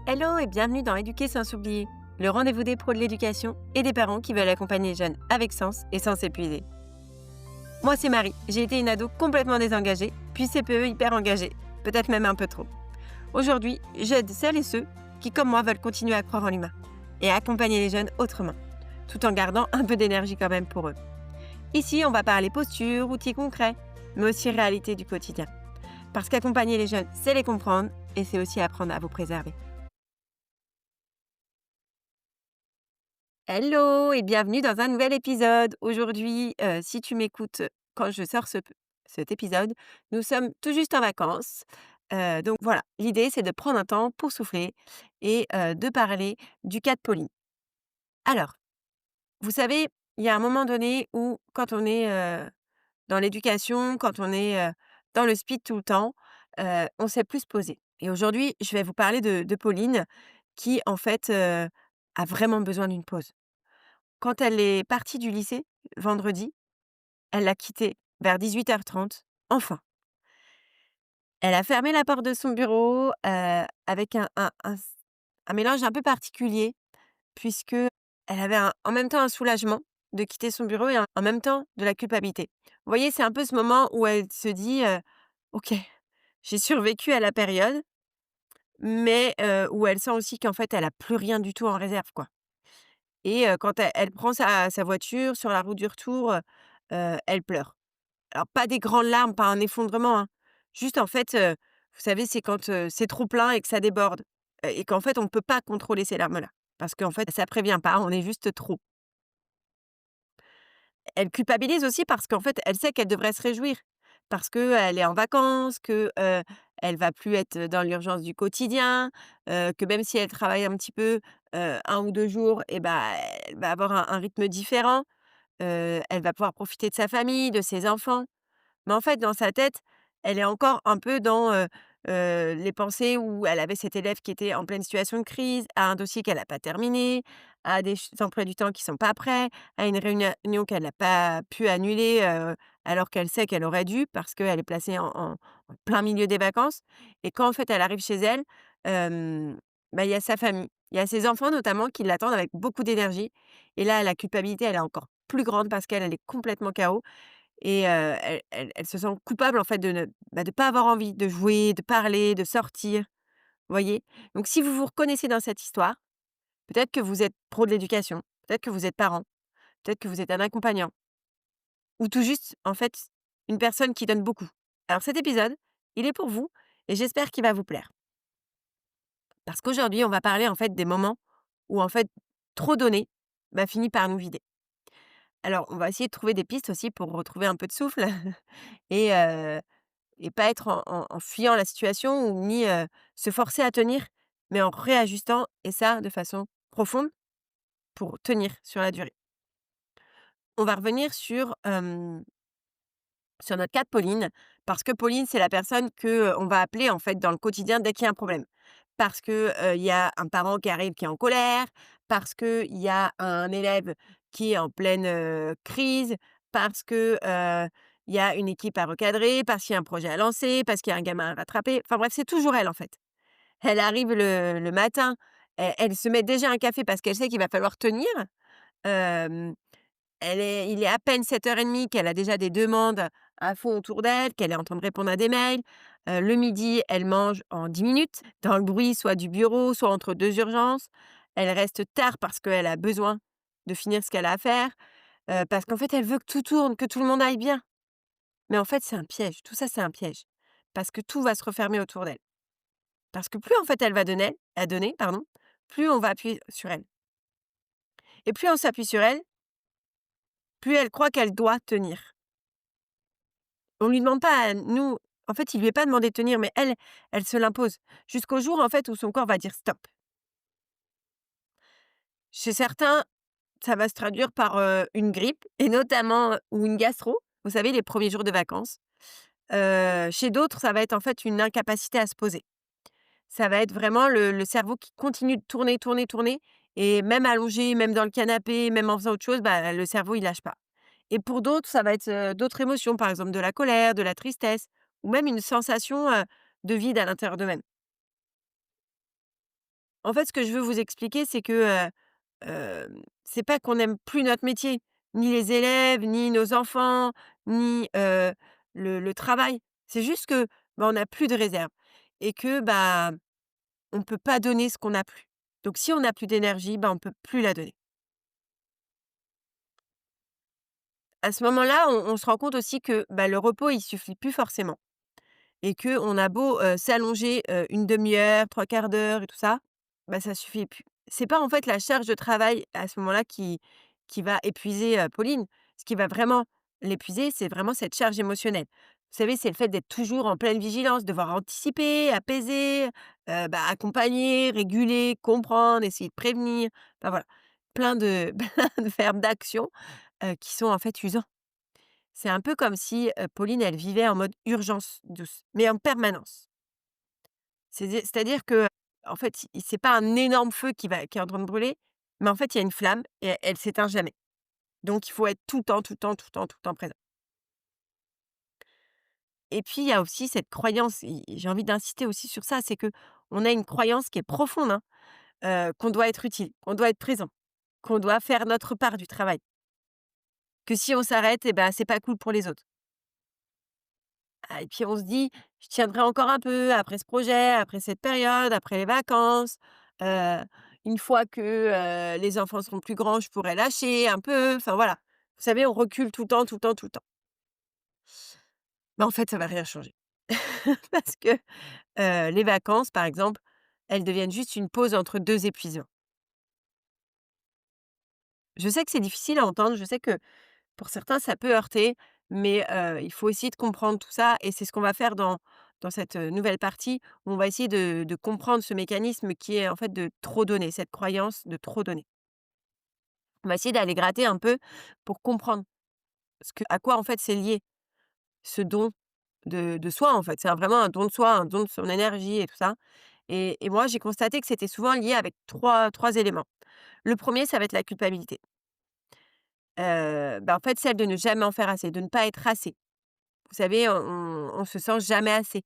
Hello et bienvenue dans Éduquer sans s'oublier, le rendez-vous des pros de l'éducation et des parents qui veulent accompagner les jeunes avec sens et sans s'épuiser. Moi c'est Marie, j'ai été une ado complètement désengagée, puis CPE hyper engagée, peut-être même un peu trop. Aujourd'hui, j'aide celles et ceux qui comme moi veulent continuer à croire en l'humain et à accompagner les jeunes autrement, tout en gardant un peu d'énergie quand même pour eux. Ici, on va parler posture, outils concrets, mais aussi réalité du quotidien. Parce qu'accompagner les jeunes, c'est les comprendre et c'est aussi apprendre à vous préserver. Hello et bienvenue dans un nouvel épisode. Aujourd'hui, si tu m'écoutes quand je sors cet épisode, nous sommes tout juste en vacances. Donc voilà, l'idée c'est de prendre un temps pour souffler et de parler du cas de Pauline. Alors, vous savez, il y a un moment donné où quand on est, dans l'éducation, quand on est, dans le speed tout le temps, on sait plus se poser. Et aujourd'hui, je vais vous parler de Pauline qui en fait, a vraiment besoin d'une pause. Quand elle est partie du lycée, vendredi, elle l'a quitté vers 18h30, enfin. Elle a fermé la porte de son bureau, avec un mélange un peu particulier puisque elle avait en même temps un soulagement de quitter son bureau et en même temps de la culpabilité. Vous voyez, c'est un peu ce moment où elle se dit, «OK, j'ai survécu à la période», mais où elle sent aussi qu'en fait, elle a plus rien du tout en réserve, quoi. Et quand elle prend sa voiture sur la route du retour, elle pleure. Alors pas des grandes larmes, pas un effondrement, hein. Juste en fait, vous savez, c'est quand, c'est trop plein et que ça déborde, et qu'en fait on ne peut pas contrôler ces larmes-là. Parce qu'en fait ça prévient pas, on est juste trop. Elle culpabilise aussi parce qu'en fait elle sait qu'elle devrait se réjouir. Parce qu'elle est en vacances, que, elle va plus être dans l'urgence du quotidien, que même si elle travaille un petit peu, 1 ou 2 jours et bah, elle va avoir un rythme différent. Elle va pouvoir profiter de sa famille, de ses enfants. Mais en fait, dans sa tête, elle est encore un peu dans, les pensées où elle avait cet élève qui était en pleine situation de crise, à un dossier qu'elle a pas terminé, à des emplois du temps qui sont pas prêts, à une réunion qu'elle n'a pas pu annuler, alors qu'elle sait qu'elle aurait dû parce qu'elle est placée en plein milieu des vacances. Et quand en fait elle arrive chez elle, bah, il y a sa famille, il y a ses enfants notamment qui l'attendent avec beaucoup d'énergie. Et là, la culpabilité, elle est encore plus grande parce qu'elle, elle est complètement KO. Et elle se sent coupable en fait de pas avoir envie de jouer, de parler, de sortir, voyez? Donc si vous vous reconnaissez dans cette histoire, peut-être que vous êtes pro de l'éducation, peut-être que vous êtes parent, peut-être que vous êtes un accompagnant ou tout juste, en fait, une personne qui donne beaucoup. Alors cet épisode, il est pour vous et j'espère qu'il va vous plaire. Parce qu'aujourd'hui, on va parler en fait des moments où en fait trop donner, bah, finit par nous vider. Alors on va essayer de trouver des pistes aussi pour retrouver un peu de souffle et pas être en fuyant la situation ou ni, se forcer à tenir, mais en réajustant et ça de façon profonde pour tenir sur la durée. On va revenir sur notre cas de Pauline, parce que Pauline, c'est la personne que, on va appeler en fait dans le quotidien dès qu'il y a un problème. Parce que, il y a un parent qui arrive qui est en colère, parce qu'il y a un élève qui est en pleine, crise, parce que, il y a une équipe à recadrer, parce qu'il y a un projet à lancer, parce qu'il y a un gamin à rattraper. Enfin bref, c'est toujours elle en fait. Elle arrive le matin, elle se met déjà un café parce qu'elle sait qu'il va falloir tenir. Hem il est à peine 7h30 qu'elle a déjà des demandes à fond autour d'elle, qu'elle est en train de répondre à des mails. Le midi, elle mange en 10 minutes, dans le bruit soit du bureau, soit entre 2 urgences. Elle reste tard parce qu'elle a besoin de finir ce qu'elle a à faire, parce qu'en fait, elle veut que tout tourne, que tout le monde aille bien. Mais en fait, c'est un piège, tout ça, c'est un piège. Parce que tout va se refermer autour d'elle. Parce que plus en fait elle va donner à donner, pardon, plus on va appuyer sur elle. Et plus on s'appuie sur elle, plus elle croit qu'elle doit tenir. On lui demande pas à nous en fait, il lui est pas demandé de tenir, mais elle, elle se l'impose. Jusqu'au jour, en fait, où son corps va dire: «Stop». Chez certains, ça va se traduire par, une grippe et notamment ou une gastro, vous savez, les premiers jours de vacances. Chez d'autres, ça va être, en fait, une incapacité à se poser. Ça va être vraiment le cerveau qui continue de tourner, tourner, tourner et même allongé, même dans le canapé, même en faisant autre chose, bah, le cerveau, il lâche pas. Et pour d'autres, ça va être, d'autres émotions, par exemple de la colère, de la tristesse ou même une sensation, de vide à l'intérieur d'eux-mêmes. En fait, ce que je veux vous expliquer, c'est que, c'est pas qu'on n'aime plus notre métier, ni les élèves, ni nos enfants, ni, le travail. C'est juste que, bah, on n'a plus de réserve et que, bah, on peut pas donner ce qu'on n'a plus. Donc si on n'a plus d'énergie, bah, on peut plus la donner. À ce moment-là, on se rend compte aussi que, bah, le repos, il suffit plus forcément et qu'on a beau, s'allonger, 1/2 heure, 3/4 d'heure et tout ça, bah, ça suffit plus. C'est pas, en fait, la charge de travail à ce moment-là qui va épuiser, Pauline. Ce qui va vraiment l'épuiser, c'est vraiment cette charge émotionnelle. Vous savez, c'est le fait d'être toujours en pleine vigilance, devoir anticiper, apaiser, bah, accompagner, réguler, comprendre, essayer de prévenir. Enfin voilà, plein de plein de verbes d'action, qui sont, en fait, usants. C'est un peu comme si, Pauline, elle vivait en mode urgence douce, mais en permanence. C'est-à-dire que, en fait, i c'est pas un énorme feu qui est en train de brûler, mais en fait, il y a une flamme et elle s'éteint jamais. Donc il faut être tout le temps, tout le temps, tout le temps, tout le temps présent. Et puis il y a aussi cette croyance et j'ai envie d'insister aussi sur ça, c'est qu'on a une croyance qui est profonde, hein, qu'on doit être utile, qu'on doit être présent, qu'on doit faire notre part du travail, que si on s'arrête et ben, c'est pas cool pour les autres. Ah et puis on se dit: «Je tiendrai encore un peu après ce projet, après cette période, après les vacances, heu, une fois que, les enfants seront plus grands, je pourrai lâcher un peu». Enfin voilà. Vous savez, on recule tout le temps, tout le temps, tout le temps. Mais en fait, ça va rien changer. Parce que, les vacances, par exemple, elles deviennent juste une pause entre 2 épuisements. Je sais que c'est difficile à entendre, je sais que pour certains, ça peut heurter, mais il faut essayer de comprendre tout ça et c'est ce qu'on va faire dans cette, nouvelle partie. On va essayer de comprendre ce mécanisme qui est, en fait, de trop donner, cette croyance de trop donner. On va essayer d'aller gratter un peu pour comprendre à quoi, en fait, c'est lié, ce don de soi, en fait. C'est vraiment un don de soi, un don de son énergie et tout ça et moi, j'ai constaté que c'était souvent lié avec trois éléments. Le premier, ça va être la culpabilité. Bah, en fait, celle de ne jamais en faire assez, de ne pas être assez. Vous savez, on se sent jamais assez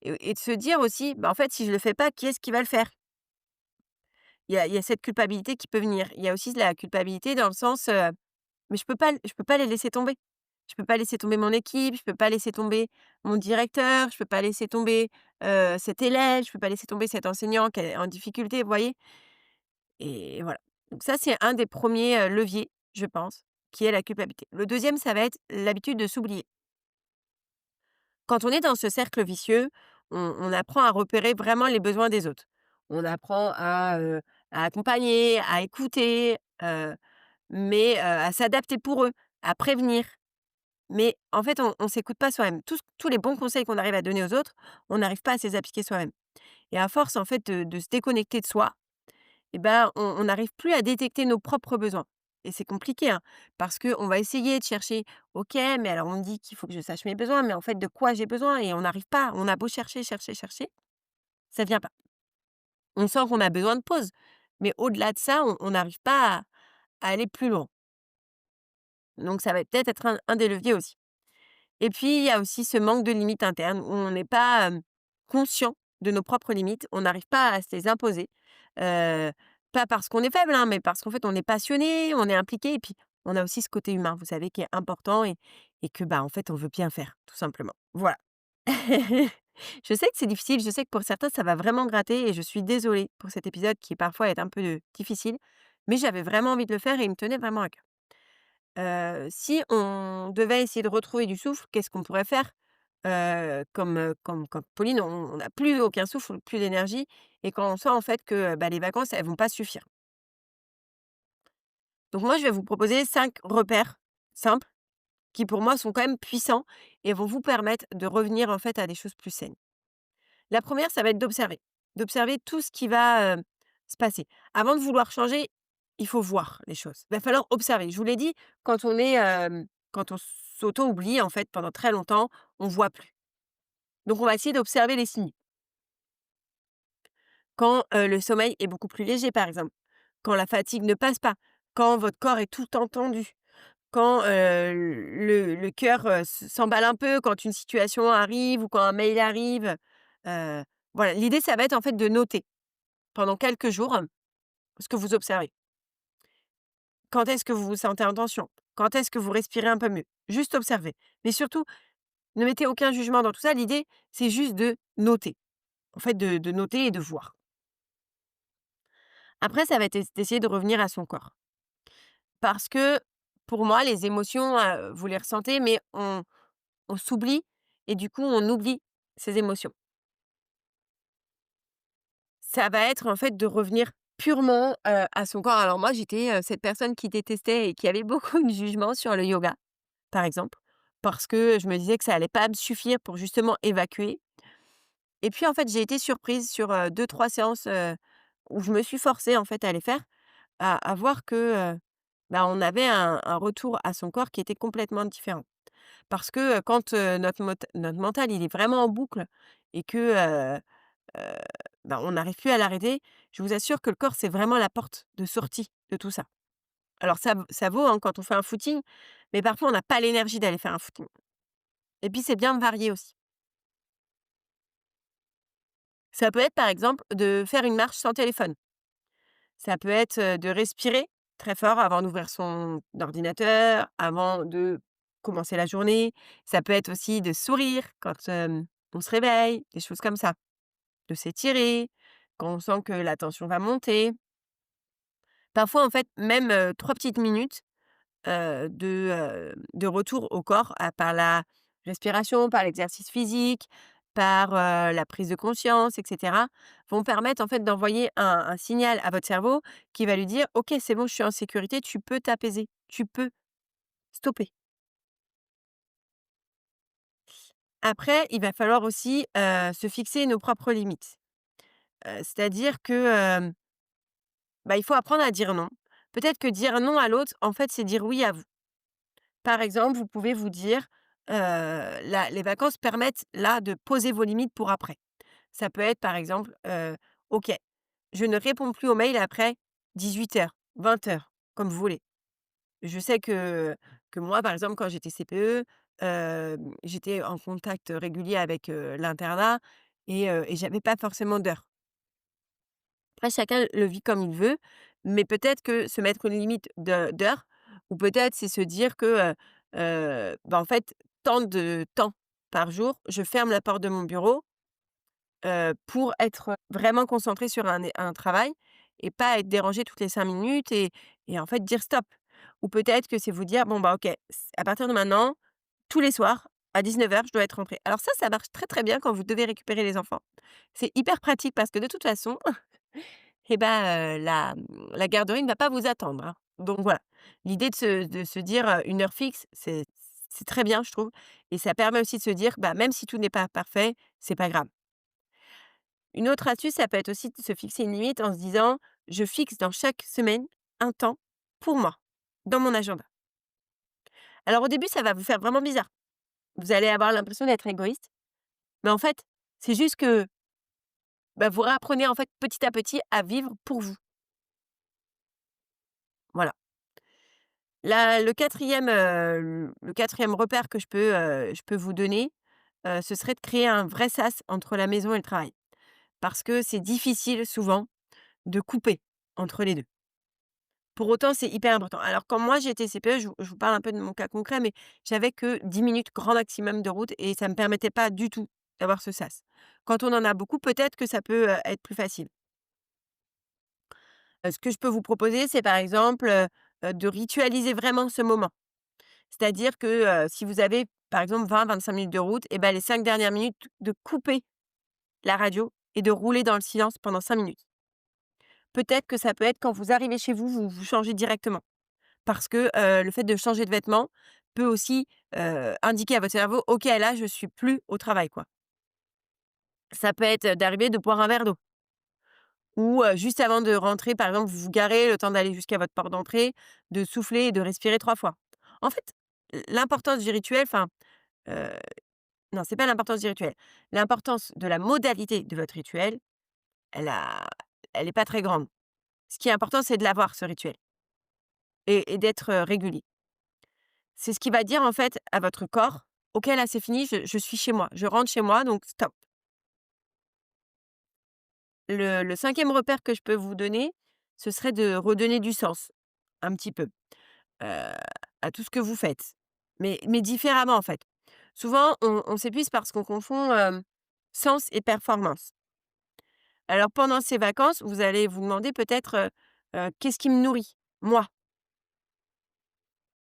et de se dire aussi: «Bah, en fait, si je le fais pas, qui est-ce qui va le faire?» Il y a cette culpabilité qui peut venir. Il y a aussi de la culpabilité dans le sens, mais je peux pas les laisser tomber. Je peux pas laisser tomber mon équipe, je peux pas laisser tomber mon directeur, je peux pas laisser tomber, cet élève, je peux pas laisser tomber cet enseignant qui est en difficulté, vous voyez? Et voilà. Donc ça, c'est un des premiers leviers, je pense, qui est la culpabilité. Le deuxième, ça va être l'habitude de s'oublier. Quand on est dans ce cercle vicieux, on apprend à repérer vraiment les besoins des autres. On apprend à accompagner, à écouter, mais à s'adapter pour eux, à prévenir. Mais en fait, on s'écoute pas soi-même. Tous les bons conseils qu'on arrive à donner aux autres, on n'arrive pas à se les appliquer soi-même. Et à force, en fait, de se déconnecter de soi et ben, on n'arrive plus à détecter nos propres besoins et c'est compliqué, hein, parce qu'on va essayer de chercher: «OK, mais alors on me dit qu'il faut que je sache mes besoins, mais en fait, de quoi j'ai besoin?» et on n'arrive pas. On a beau chercher, chercher, chercher, ça vient pas. On sent qu'on a besoin de pause, mais au-delà de ça, on n'arrive pas à aller plus loin. Donc ça va peut-être être un des leviers aussi. Et puis, il y a aussi ce manque de limites internes où on n'est pas, conscient de nos propres limites. On n'arrive pas à se les imposer, heu, pas parce qu'on est faible, hein, mais parce qu'en fait, on est passionné, on est impliqué et puis on a aussi ce côté humain, vous savez, qui est important et que, bah, en fait, on veut bien faire, tout simplement. Voilà. Je sais que c'est difficile, je sais que pour certains, ça va vraiment gratter et je suis désolée pour cet épisode qui parfois est un peu, difficile, mais j'avais vraiment envie de le faire et il me tenait vraiment à cœur. Si on devait essayer de retrouver du souffle, qu'est-ce qu'on pourrait faire? Comme Pauline, on n'a plus aucun souffle, plus d'énergie et quand on sent en fait que, bah, les vacances, elles vont pas suffire. Donc moi, je vais vous proposer 5 repères simples qui, pour moi, sont quand même puissants et vont vous permettre de revenir en fait à des choses plus saines. La première, ça va être d'observer tout ce qui va, se passer. Avant de vouloir changer, il faut voir les choses. Il va falloir observer. Je vous l'ai dit, quand on s'auto-oublie, en fait, pendant très longtemps, on voit plus. Donc on va essayer d'observer les signes. Quand, le sommeil est beaucoup plus léger, par exemple, quand la fatigue ne passe pas, quand votre corps est tout le temps tendu, quand, le cœur, s'emballe un peu, quand une situation arrive ou quand un mail arrive, voilà. L'idée, ça va être, en fait, de noter. pendant quelques jours ce que vous observez. Quand est-ce que vous vous sentez en tension? Quand est-ce que vous respirez un peu mieux? Juste observer. Mais surtout, ne mettez aucun jugement dans tout ça. L'idée, c'est juste de noter. En fait, de noter et de voir. Après, ça va être d'essayer de revenir à son corps. Parce que, pour moi, les émotions, vous les ressentez, mais on s'oublie et du coup, on oublie ses émotions. Ça va être, en fait, de revenir purement, à son corps. Alors moi, j'étais, cette personne qui détestait et qui avait beaucoup de jugement sur le yoga, par exemple, parce que je me disais que ça allait pas me suffire pour justement évacuer et puis, en fait, j'ai été surprise sur, 2-3 séances, où je me suis forcée, en fait, à les faire, à voir que, bah, on avait un retour à son corps qui était complètement différent. Parce que, quand, notre mental, il est vraiment en boucle et que, heu, bah, on n'arrive plus à l'arrêter, je vous assure que le corps, c'est vraiment la porte de sortie de tout ça. Alors ça vaut, hein, quand on fait un footing, mais parfois on n'a pas l'énergie d'aller faire un footing et puis c'est bien de varier aussi. Ça peut être, par exemple, de faire une marche sans téléphone. Ça peut être, de respirer très fort avant d'ouvrir son ordinateur, avant de commencer la journée. Ça peut être aussi de sourire quand, on se réveille, des choses comme ça. De s'étirer, quand on sent que la tension va monter. Parfois, en fait, même, 3 petites minutes, de retour au corps, par la respiration, par l'exercice physique, par, la prise de conscience et cetera, vont permettre, en fait, d'envoyer un signal à votre cerveau qui va lui dire: «OK, c'est bon, je suis en sécurité, tu peux t'apaiser, tu peux stopper». Après, il va falloir aussi, se fixer nos propres limites. C'est-à-dire que, bah, il faut apprendre à dire non. Peut-être que dire non à l'autre, en fait, c'est dire oui à vous. Par exemple, vous pouvez vous dire, la les vacances permettent là de poser vos limites pour après. Ça peut être par exemple, OK, je ne réponds plus aux mails après 18:00, 20:00, comme vous voulez. Je sais que moi, par exemple, quand j'étais CPE, j'étais en contact régulier avec, l'internat et j'avais pas forcément d'heures. Après chacun le vit comme il veut, mais peut-être que se mettre une limite d'heures ou peut-être c'est se dire que, bah, en fait, tant de temps par jour, je ferme la porte de mon bureau, pour être vraiment concentrée sur un travail et pas être dérangée toutes les 5 minutes et en fait dire stop. Ou peut-être que c'est vous dire: «Bon, bah, OK, à partir de maintenant, tous les soirs à 19:00, je dois être rentrée». Alors ça marche très, très bien quand vous devez récupérer les enfants. C'est hyper pratique parce que de toute façon et bah, la garderie ne va pas vous attendre, hein. Donc voilà, l'idée de se dire, une heure fixe, c'est très bien je trouve et ça permet aussi de se dire: «Bah, même si tout n'est pas parfait, c'est pas grave». Une autre astuce, ça peut être aussi de se fixer une limite en se disant: «Je fixe dans chaque semaine un temps pour moi, dans mon agenda». Alors au début, ça va vous faire vraiment bizarre. Vous allez avoir l'impression d'être égoïste, mais en fait, c'est juste que, bah, vous réapprenez en fait petit à petit à vivre pour vous. Voilà. Le quatrième repère que je peux vous donner, ce serait de créer un vrai sas entre la maison et le travail. Parce que c'est difficile souvent de couper entre les 2. Pour autant, c'est hyper important. Alors quand moi j'étais CPE, je vous parle un peu de mon cas concret, mais j'avais que 10 minutes grand maximum de route et ça me permettait pas du tout d'avoir ce sas. Quand on en a beaucoup, peut-être que ça peut, être plus facile. Ce que je peux vous proposer, c'est par exemple, de ritualiser vraiment ce moment. C'est-à-dire que, si vous avez, par exemple, 20-25 minutes de route et ben les 5 dernières minutes, de couper la radio et de rouler dans le silence pendant 5 minutes. Peut-être que ça peut être quand vous arrivez chez vous, vous changez directement. Parce que, le fait de changer de vêtements peut aussi, indiquer à votre cerveau: «OK, là, je suis plus au travail», quoi. Ça peut être, d'arriver, de boire un verre d'eau ou, juste avant de rentrer, par exemple, vous vous garez, le temps d'aller jusqu'à votre porte d'entrée, de souffler et de respirer 3 fois. En fait, l'importance du rituel, enfin, heu non, c'est pas l'importance du rituel. L'importance de la modalité de votre rituel, elle a elle est pas très grande. Ce qui est important, c'est de l'avoir ce rituel et d'être, régulier. C'est ce qui va dire, en fait, à votre corps: «OK, là, c'est fini, je suis chez moi. Je rentre chez moi, donc stop». Le 5e repère que je peux vous donner, ce serait de redonner du sens, un petit peu, heu, à tout ce que vous faites, mais différemment, en fait. Souvent, on s'épuise parce qu'on confond, sens et performance. Alors pendant ces vacances, vous allez vous demander peut-être, «Qu'est-ce qui me nourrit? Moi».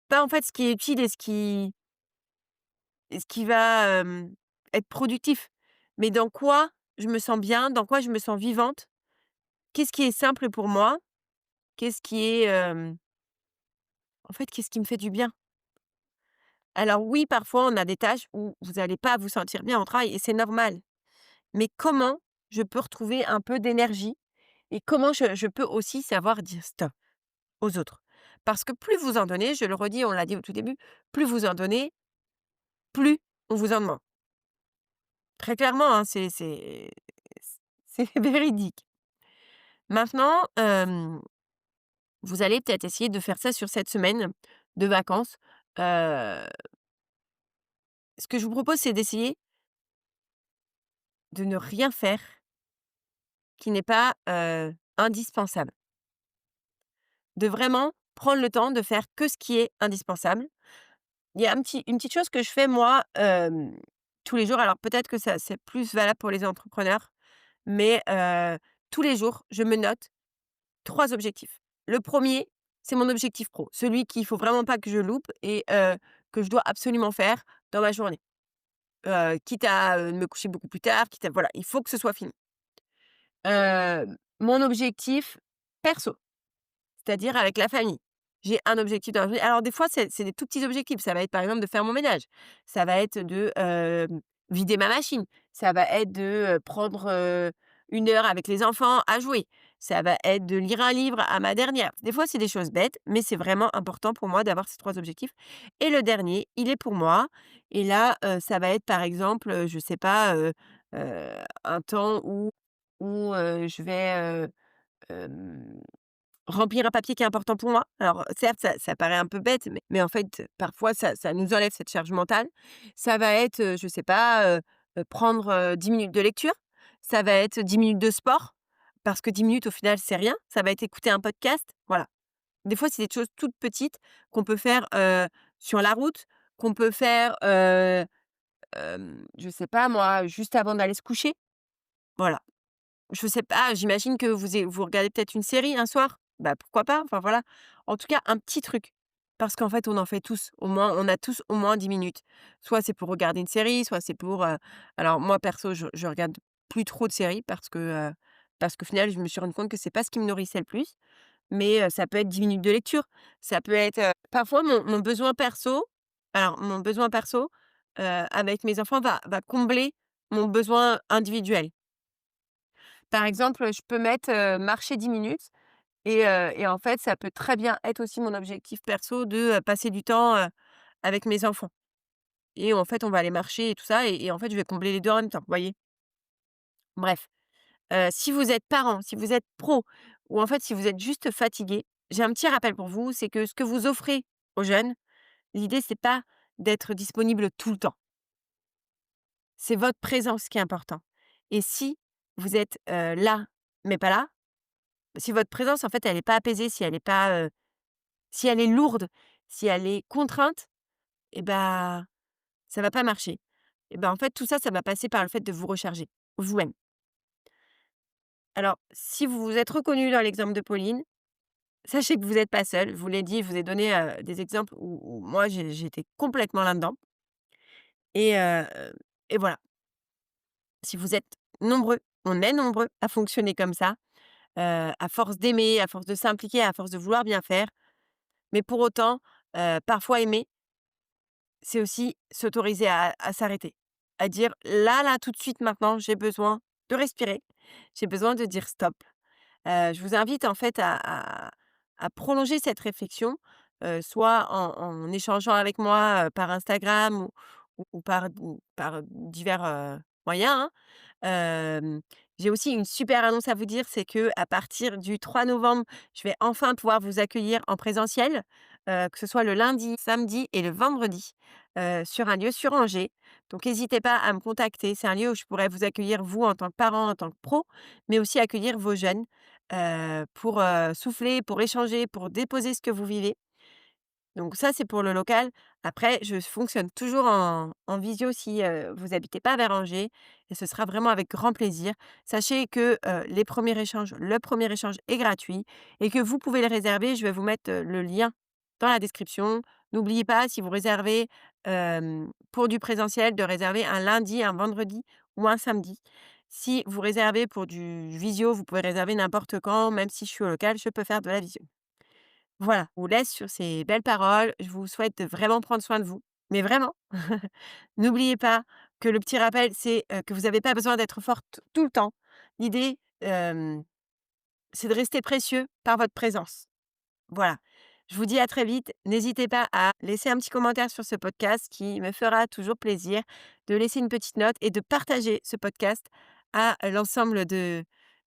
Pas en fait ce qui est utile et ce qui va, être productif, mais dans quoi je me sens bien, dans quoi je me sens vivante, qu'est-ce qui est simple pour moi, qu'est-ce qui est, en fait, qu'est-ce qui me fait du bien? Alors oui, parfois on a des tâches où vous allez pas vous sentir bien au travail et c'est normal, mais comment je peux retrouver un peu d'énergie et comment je peux aussi savoir dire stop aux autres? Parce que plus vous en donnez, je le redis, on l'a dit au tout début, plus vous en donnez, plus on vous en demande. Très clairement, hein, c'est véridique. Maintenant, vous allez peut-être essayer de faire ça sur cette semaine de vacances. Heu, Ce que je vous propose, c'est d'essayer de ne rien faire qui n'est pas, indispensable. De vraiment prendre le temps de faire que ce qui est indispensable. Il y a une petite chose que je fais moi, tous les jours, alors peut-être que ça c'est plus valable pour les entrepreneurs, mais tous les jours, je me note 3 objectifs. Le premier, c'est mon objectif pro, celui qu'il faut vraiment pas que je loupe et que je dois absolument faire dans ma journée. Quitte à, me coucher beaucoup plus tard, quitte à voilà, il faut que ce soit fini. Mon objectif perso, c'est-à-dire avec la famille. J'ai un objectif dans la journée. Alors des fois, c'est des tout petits objectifs. Ça va être par exemple de faire mon ménage. Ça va être de, vider ma machine. Ça va être de, prendre, 1 heure avec les enfants à jouer. Ça va être de lire un livre à ma dernière. Des fois, c'est des choses bêtes, mais c'est vraiment important pour moi d'avoir ces 3 objectifs et le dernier, il est pour moi et là, ça va être par exemple, je sais pas, un temps où je vais, hem remplir un papier qui est important pour moi. Alors certes, ça paraît un peu bête, mais en fait, parfois ça nous enlève cette charge mentale. Ça va être, je sais pas, prendre, 10 minutes de lecture. Ça va être 10 minutes de sport, parce que 10 minutes au final, c'est rien. Ça va être écouter un podcast, voilà. Des fois, c'est des choses toutes petites qu'on peut faire, sur la route, qu'on peut faire, je sais pas moi, juste avant d'aller se coucher, voilà. Je sais pas, j'imagine que vous regardez peut-être une série un soir? Bah, pourquoi pas? Enfin voilà. En tout cas, un petit truc. Parce qu'en fait, on en fait tous. Au moins, on a tous au moins 10 minutes. Soit c'est pour regarder une série, soit c'est pour, alors moi perso, je regarde plus trop de séries parce qu'au final, je me suis rendu compte que c'est pas ce qui me nourrissait le plus. Mais, ça peut être 10 minutes de lecture. Ça peut être, parfois mon besoin perso mon besoin perso, avec mes enfants va combler mon besoin individuel. Par exemple, je peux mettre, marcher 10 minutes et en fait, ça peut très bien être aussi mon objectif perso de, passer du temps, avec mes enfants et en fait, on va aller marcher et tout ça et en fait, je vais combler les 2 en même temps, vous voyez? Bref, si vous êtes parent, si vous êtes pro ou en fait, si vous êtes juste fatigué, j'ai un petit rappel pour vous, c'est que ce que vous offrez aux jeunes, l'idée, c'est pas d'être disponible tout le temps. C'est votre présence qui est important et si vous êtes, là, mais pas là, si votre présence, en fait, elle est pas apaisée, si elle est pas, si elle est lourde, si elle est contrainte et bah, ça va pas marcher. Et ben, en fait, tout ça, ça va passer par le fait de vous recharger, vous-même. Alors, si vous vous êtes reconnu dans l'exemple de Pauline, sachez que vous êtes pas seul. Je vous l'ai dit, je vous ai donné, des exemples où moi j'étais complètement là-dedans et et voilà. Si vous êtes nombreux, on est nombreux à fonctionner comme ça, à force d'aimer, à force de s'impliquer, à force de vouloir bien faire, mais pour autant, parfois aimer, c'est aussi s'autoriser à s'arrêter, à dire: «Là, tout de suite, maintenant, j'ai besoin de respirer, j'ai besoin de dire stop». Je vous invite en fait à prolonger cette réflexion, soit en échangeant avec moi, par Instagram ou par divers, moyens, hein. J'ai aussi une super annonce à vous dire, c'est que à partir du 3 novembre, je vais enfin pouvoir vous accueillir en présentiel, que ce soit le lundi, samedi et le vendredi. sur un lieu sur Angers. Donc n'hésitez pas à me contacter. C'est un lieu où je pourrais vous accueillir, vous, en tant que parent, en tant que pro, mais aussi accueillir vos jeunes, pour, souffler, pour échanger, pour déposer ce que vous vivez. Donc ça, c'est pour le local. Après, je fonctionne toujours en visio si, vous habitez pas vers Angers et ce sera vraiment avec grand plaisir. Sachez que, le premier échange est gratuit et que vous pouvez le réserver. Je vais vous mettre, le lien dans la description. N'oubliez pas, si vous réservez, pour du présentiel, de réserver un lundi, un vendredi ou un samedi. Si vous réservez pour du visio, vous pouvez réserver n'importe quand, même si je suis au local, je peux faire de la visio. Voilà, je vous laisse sur ces belles paroles. Je vous souhaite de vraiment prendre soin de vous, mais vraiment. N'oubliez pas que le petit rappel, c'est, que vous n'avez pas besoin d'être forte tout le temps. L'idée, c'est de rester précieux par votre présence. Voilà. Je vous dis à très vite. N'hésitez pas à laisser un petit commentaire sur ce podcast qui me fera toujours plaisir, de laisser une petite note et de partager ce podcast à l'ensemble de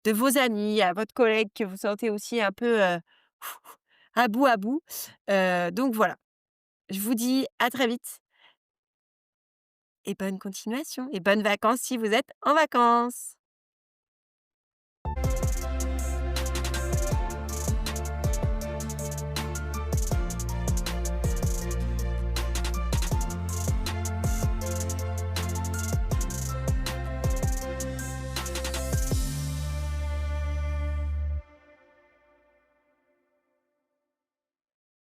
vos amis, à votre collègue que vous sentez aussi un peu, à bout. Donc voilà, je vous dis à très vite et bonne continuation et bonnes vacances si vous êtes en vacances.